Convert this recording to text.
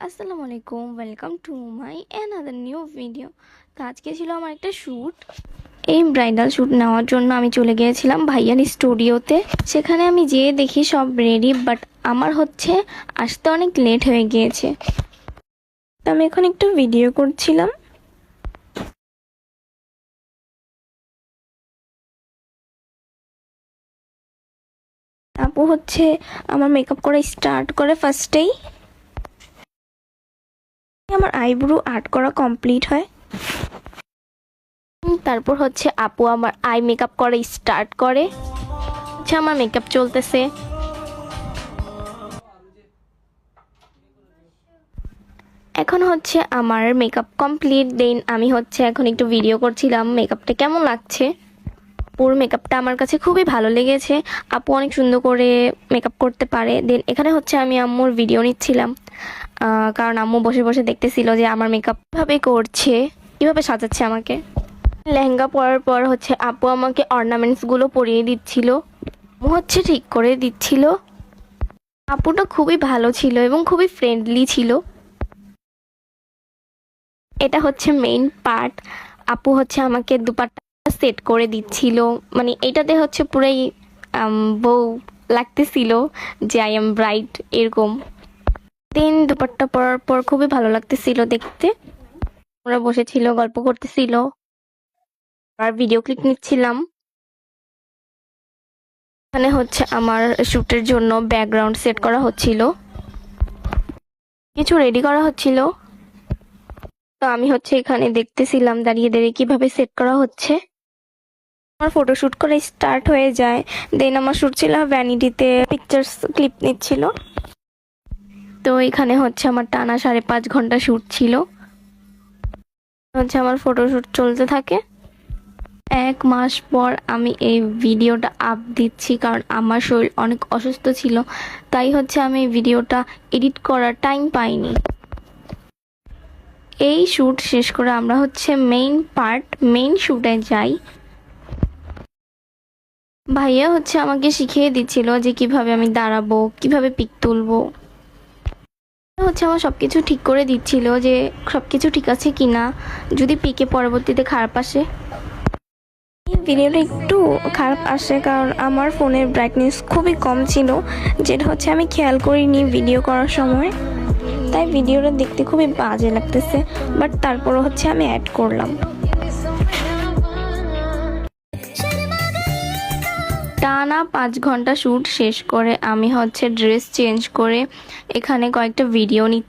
আসসালামু আলাইকুম, welcome to my another new video. তো আজকে ছিল আমার একটা শ্যুট। এই ব্রাইডাল শ্যুট নেওয়ার জন্য আমি চলে গিয়েছিলাম ভাইয়ার স্টুডিওতে। সেখানে আমি যেয়ে দেখি সব রেডি, বাট আমার আসতে অনেক লেট হয়ে গিয়েছে। তো আমি এখন একটু ভিডিও করছিলাম। আপু আমার মেকআপ করা স্টার্ট করে ফার্স্টেই। আমার আইব্রো আর্ট করা কমপ্লিট হয়। তারপর আপু আমার আই মেকআপ করা স্টার্ট করে। আমার মেকআপ চলতেছে। এখন আমার মেকআপ কমপ্লিট। দেন আমি এখন একটু ভিডিও করছিলাম মেকআপটা কেমন লাগছে। পুরো মেকআপটা আমার কাছে খুবই ভালো লেগেছে। আপু অনেক সুন্দর করে মেকআপ করতে পারে। দেন এখানে আমি আম্মুর ভিডিও নিচ্ছিলাম, কারণ আম্মু বসে বসে দেখতেছিল যে আমার মেকআপ কিভাবে করছে, কিভাবে সাজাচ্ছে আমাকে। লেহেঙ্গা পরার পর আপু আমাকে অর্নামেন্টসগুলো পরিয়ে দিচ্ছিল, ঠিক করে দিচ্ছিল। আপুটা খুবই ভালো ছিল এবং খুবই ফ্রেন্ডলি ছিল। এটা মেইন পার্ট। আপু আমাকে দুপাট্টা সেট করে দিচ্ছিল, মানে এটাতে পুরাই বউ লাগতেছিল যে আই এম ব্রাইট এরকম। দেন দুপাট্টা পরার পর খুবই ভালো লাগতেছিল দেখতে। ওরা বসেছিল, গল্প করতেছিল, আর ভিডিও ক্লিপ নিচ্ছিলাম। এখানে আমার শুটের জন্য ব্যাকগ্রাউন্ড সেট করা হচ্ছিল, কিছু রেডি করা হচ্ছিল। তো আমি এখানে দেখতেছিলাম দাঁড়িয়ে দাঁড়িয়ে কিভাবে সেট করা হচ্ছে। আমার ফটোশুট করে স্টার্ট হয়ে যায়। দেন আমার শুট ছিল ভ্যানিটিতে, পিকচার্স ক্লিপ নিচ্ছিল। তো এখানে আমার টানা 5.5 ঘন্টা শুট ছিল। আমার ফটোশুট চলতে থাকে। 1 মাস পর আমি এই ভিডিওটা আপ দিচ্ছি, কারণ আমার শরীর অনেক অসুস্থ ছিল, তাই আমি ভিডিওটা এডিট করার টাইম পাইনি। এই শ্যুট শেষ করে আমরা মেইন শ্যুটে যাই। ভাইয়া আমাকে শিখিয়ে দিচ্ছিল যে কিভাবে আমি দাঁড়াবো, কিভাবে পিক তুলবো। আমার সবকিছু ঠিক করে দিচ্ছিল যে সবকিছু ঠিক আছে কিনা, যদি পিকে পরবর্তীতে খারাপ আসে। ভিডিওটা একটু খারাপ আসে কারণ আমার ফোনের ব্রাইটনেস খুবই কম ছিল, যেটা আমি খেয়াল করিনি ভিডিও করার সময়। তাই ভিডিওটা দেখতে খুবই বাজে লাগতেছে, বাট তারপরও আমি অ্যাড করলাম। টানা 5 ঘন্টা শ্যুট শেষ করে আমি ড্রেস চেঞ্জ করে এখানে কয়েকটা ভিডিও নিচ্ছি।